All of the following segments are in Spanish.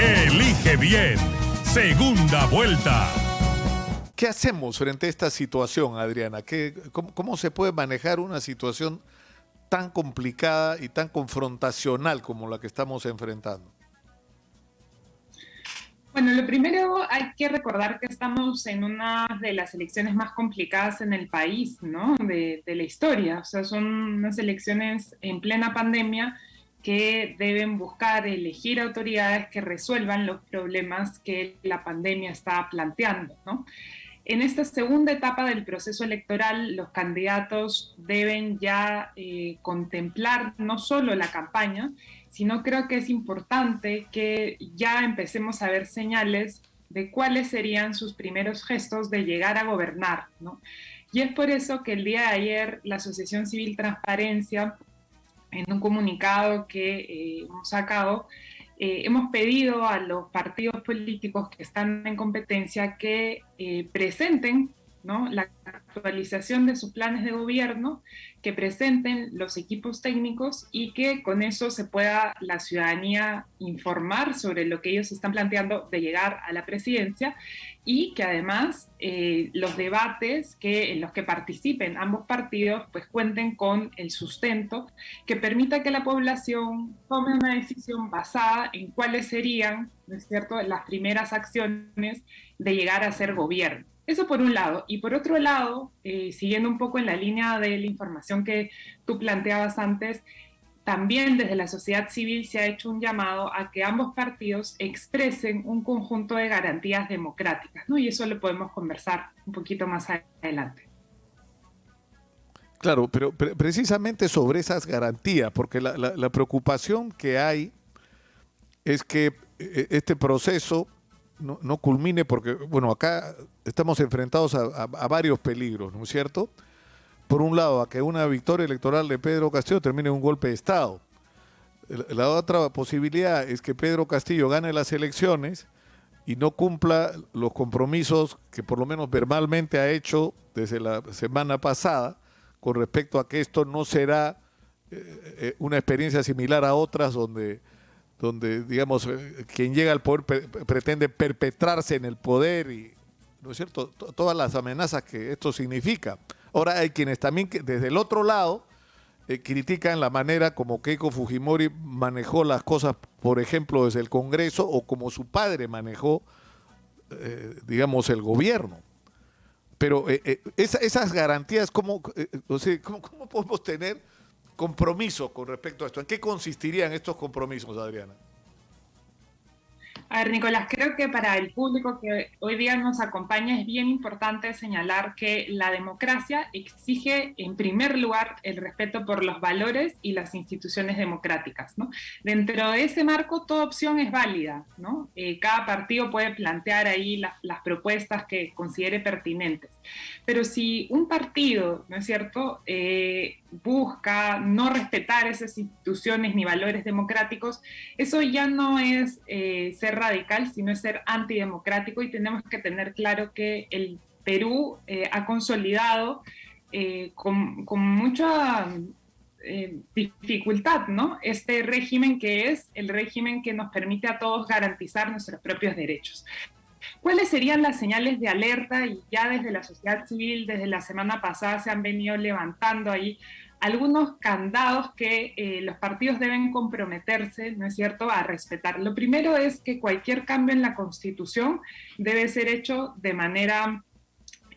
Elige bien. Segunda vuelta. ¿Qué hacemos frente a esta situación, Adriana? ¿Cómo se puede manejar una situación tan complicada y tan confrontacional como la que estamos enfrentando? Bueno, lo primero hay que recordar que estamos en una de las elecciones más complicadas en el país, ¿no? De la historia. O sea, son unas elecciones en plena pandemia que deben buscar elegir autoridades que resuelvan los problemas que la pandemia está planteando, ¿no? En esta segunda etapa del proceso electoral, los candidatos deben ya contemplar no solo la campaña, sino creo que es importante que ya empecemos a ver señales de cuáles serían sus primeros gestos de llegar a gobernar, ¿no? Y es por eso que el día de ayer la Asociación Civil Transparencia, en un comunicado que hemos sacado, hemos pedido a los partidos políticos que están en competencia que presenten, ¿no?, la actualización de sus planes de gobierno, que presenten los equipos técnicos y que con eso se pueda la ciudadanía informar sobre lo que ellos están planteando de llegar a la presidencia, y que además los debates en los que participen ambos partidos pues cuenten con el sustento que permita que la población tome una decisión basada en cuáles serían, ¿no es cierto?, las primeras acciones de llegar a ser gobierno. Eso por un lado. Y por otro lado, siguiendo un poco en la línea de la información que tú planteabas antes, también desde la sociedad civil se ha hecho un llamado a que ambos partidos expresen un conjunto de garantías democráticas, ¿no? Y eso lo podemos conversar un poquito más adelante. Claro, pero precisamente sobre esas garantías, porque la preocupación que hay es que este proceso no culmine, porque, bueno, acá estamos enfrentados a varios peligros, ¿no es cierto? Por un lado, a que una victoria electoral de Pedro Castillo termine en un golpe de Estado. La otra posibilidad es que Pedro Castillo gane las elecciones y no cumpla los compromisos que por lo menos verbalmente ha hecho desde la semana pasada con respecto a que esto no será una experiencia similar a otras donde digamos, quien llega al poder pretende perpetrarse en el poder y, ¿no es cierto?, todas las amenazas que esto significa. Ahora hay quienes también desde el otro lado critican la manera como Keiko Fujimori manejó las cosas, por ejemplo, desde el Congreso, o como su padre manejó, digamos, el gobierno. Pero esas garantías, ¿cómo podemos tener compromiso con respecto a esto? ¿En qué consistirían estos compromisos, Adriana? A ver, Nicolás, creo que para el público que hoy día nos acompaña es bien importante señalar que la democracia exige, en primer lugar, el respeto por los valores y las instituciones democráticas, ¿no? Dentro de ese marco, toda opción es válida, ¿no? Cada partido puede plantear ahí las propuestas que considere pertinentes. Pero si un partido, ¿no es cierto?, busca no respetar esas instituciones ni valores democráticos, eso ya no es ser radical, sino es ser antidemocrático, y tenemos que tener claro que el Perú ha consolidado con mucha dificultad, ¿no?, este régimen que es el régimen que nos permite a todos garantizar nuestros propios derechos. ¿Cuáles serían las señales de alerta? Y ya desde la sociedad civil, desde la semana pasada, se han venido levantando ahí algunos candados que los partidos deben comprometerse, ¿no es cierto?, a respetar. Lo primero es que cualquier cambio en la Constitución debe ser hecho de manera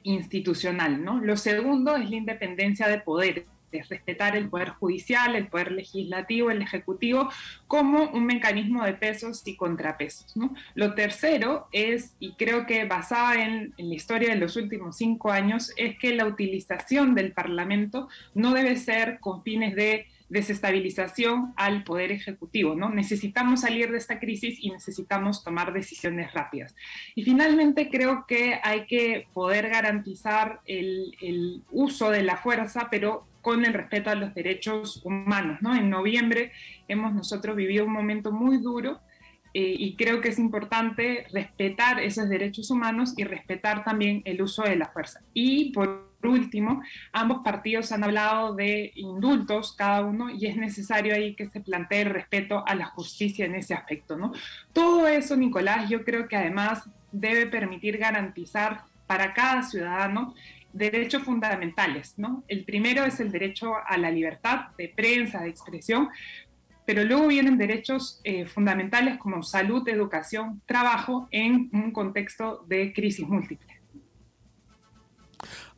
institucional, ¿no? Lo segundo es la independencia de poderes, es respetar el poder judicial, el poder legislativo, el ejecutivo, como un mecanismo de pesos y contrapesos, ¿no? Lo tercero es, y creo que basada en la historia de los últimos 5 años, es que la utilización del Parlamento no debe ser con fines de desestabilización al poder ejecutivo, ¿no? Necesitamos salir de esta crisis y necesitamos tomar decisiones rápidas. Y finalmente creo que hay que poder garantizar el uso de la fuerza, pero con el respeto a los derechos humanos, ¿no? En noviembre hemos nosotros vivido un momento muy duro y creo que es importante respetar esos derechos humanos y respetar también el uso de la fuerza. Y por último, ambos partidos han hablado de indultos cada uno y es necesario ahí que se plantee el respeto a la justicia en ese aspecto, ¿no? Todo eso, Nicolás, yo creo que además debe permitir garantizar para cada ciudadano derechos fundamentales, ¿no? El primero es el derecho a la libertad de prensa, de expresión, pero luego vienen derechos fundamentales como salud, educación, trabajo en un contexto de crisis múltiple.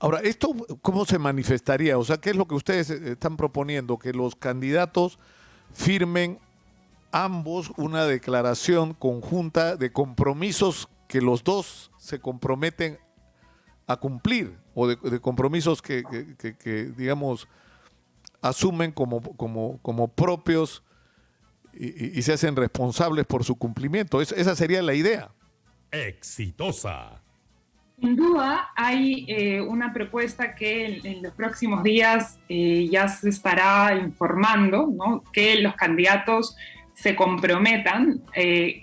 Ahora, ¿esto cómo se manifestaría? O sea, ¿qué es lo que ustedes están proponiendo? Que los candidatos firmen ambos una declaración conjunta de compromisos que los dos se comprometen a cumplir, o de compromisos que, digamos, asumen como propios y se hacen responsables por su cumplimiento. Esa sería la idea. Exitosa. Sin duda, hay una propuesta que en los próximos días ya se estará informando, ¿no? Que los candidatos se comprometan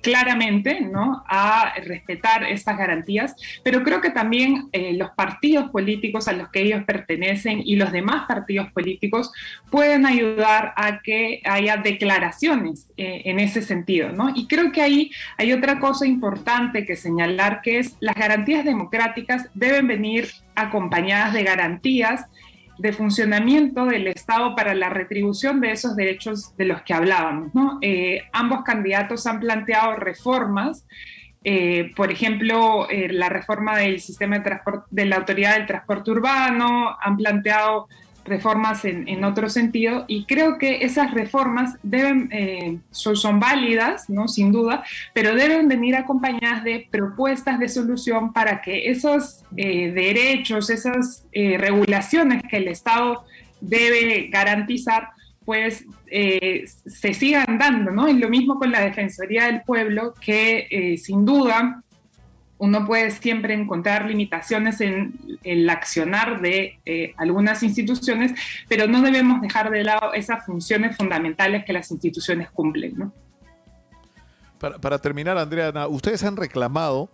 claramente, ¿no? A respetar estas garantías, pero creo que también los partidos políticos a los que ellos pertenecen y los demás partidos políticos pueden ayudar a que haya declaraciones en ese sentido, ¿no? Y creo que ahí hay otra cosa importante que señalar, que es las garantías democráticas deben venir acompañadas de garantías de funcionamiento del Estado para la retribución de esos derechos de los que hablábamos, ¿no? Ambos candidatos han planteado reformas, por ejemplo, la reforma del sistema de transporte, de la Autoridad del Transporte Urbano, han planteado reformas en otro sentido, y creo que esas reformas deben, son válidas, ¿no? Sin duda, pero deben venir acompañadas de propuestas de solución para que esos derechos, esas regulaciones que el Estado debe garantizar, pues se sigan dando, ¿no? Y lo mismo con la Defensoría del Pueblo, que sin duda uno puede siempre encontrar limitaciones en el accionar de algunas instituciones, pero no debemos dejar de lado esas funciones fundamentales que las instituciones cumplen, ¿no? Para terminar, Andrea, ustedes han reclamado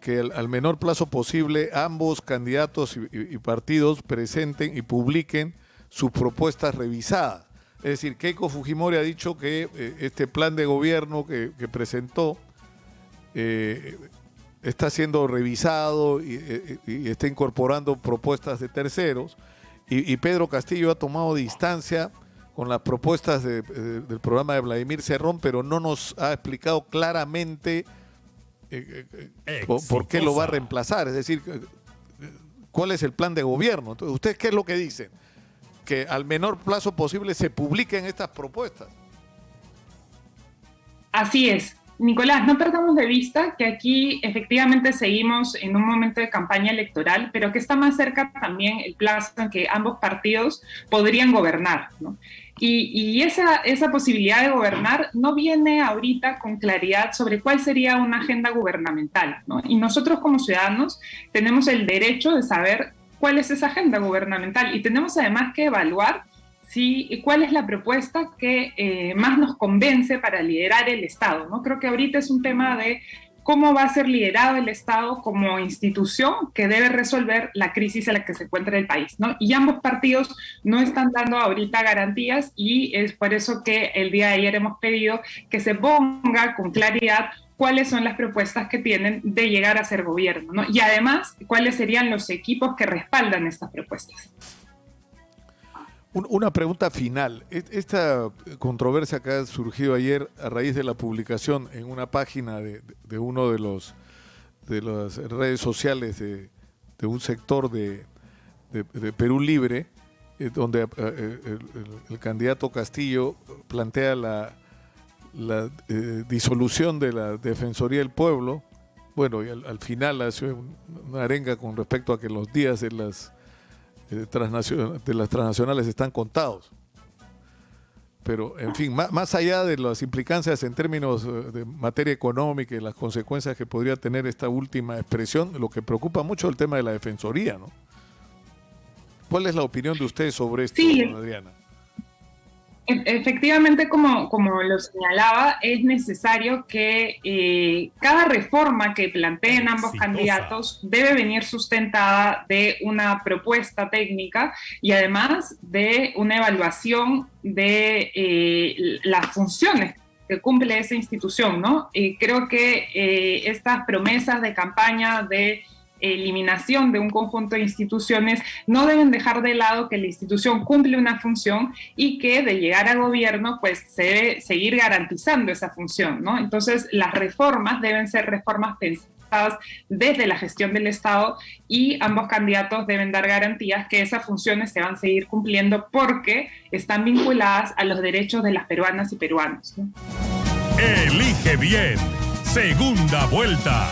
que al menor plazo posible ambos candidatos y partidos presenten y publiquen sus propuestas revisadas. Es decir, Keiko Fujimori ha dicho que este plan de gobierno que presentó está siendo revisado y está incorporando propuestas de terceros, y Pedro Castillo ha tomado distancia con las propuestas del programa de Vladimir Cerrón, pero no nos ha explicado claramente por qué lo va a reemplazar, es decir, cuál es el plan de gobierno. Entonces, ¿ustedes qué es lo que dicen? Que al menor plazo posible se publiquen estas propuestas. Así es. Nicolás, no perdamos de vista que aquí efectivamente seguimos en un momento de campaña electoral, pero que está más cerca también el plazo en que ambos partidos podrían gobernar, ¿no? Y esa posibilidad de gobernar no viene ahorita con claridad sobre cuál sería una agenda gubernamental, ¿no? Y nosotros como ciudadanos tenemos el derecho de saber cuál es esa agenda gubernamental y tenemos además que evaluar cuál es la propuesta que más nos convence para liderar el Estado, ¿no? Creo que ahorita es un tema de cómo va a ser liderado el Estado como institución que debe resolver la crisis en la que se encuentra el país, ¿no? Y ambos partidos no están dando ahorita garantías, y es por eso que el día de ayer hemos pedido que se ponga con claridad cuáles son las propuestas que tienen de llegar a ser gobierno, ¿no? Y además, cuáles serían los equipos que respaldan estas propuestas. Una pregunta final. Esta controversia que ha surgido ayer a raíz de la publicación en una página de uno de las redes sociales de un sector de Perú Libre, donde el candidato Castillo plantea la disolución de la Defensoría del Pueblo, bueno, y al final hace una arenga con respecto a que los días de las transnacionales están contados. Pero, en fin, más allá de las implicancias en términos de materia económica y las consecuencias que podría tener esta última expresión, lo que preocupa mucho es el tema de la Defensoría, ¿no? ¿Cuál es la opinión de ustedes sobre esto, Sí. Adriana? Efectivamente, como lo señalaba, es necesario que cada reforma que planteen ambos Exitosa. candidatos debe venir sustentada de una propuesta técnica y además de una evaluación de las funciones que cumple esa institución, ¿no? Creo que estas promesas de campaña de eliminación de un conjunto de instituciones no deben dejar de lado que la institución cumple una función y que de llegar al gobierno pues se debe seguir garantizando esa función, ¿no? Entonces las reformas deben ser reformas pensadas desde la gestión del Estado y ambos candidatos deben dar garantías que esas funciones se van a seguir cumpliendo porque están vinculadas a los derechos de las peruanas y peruanos, ¿no? Elige bien. Segunda vuelta.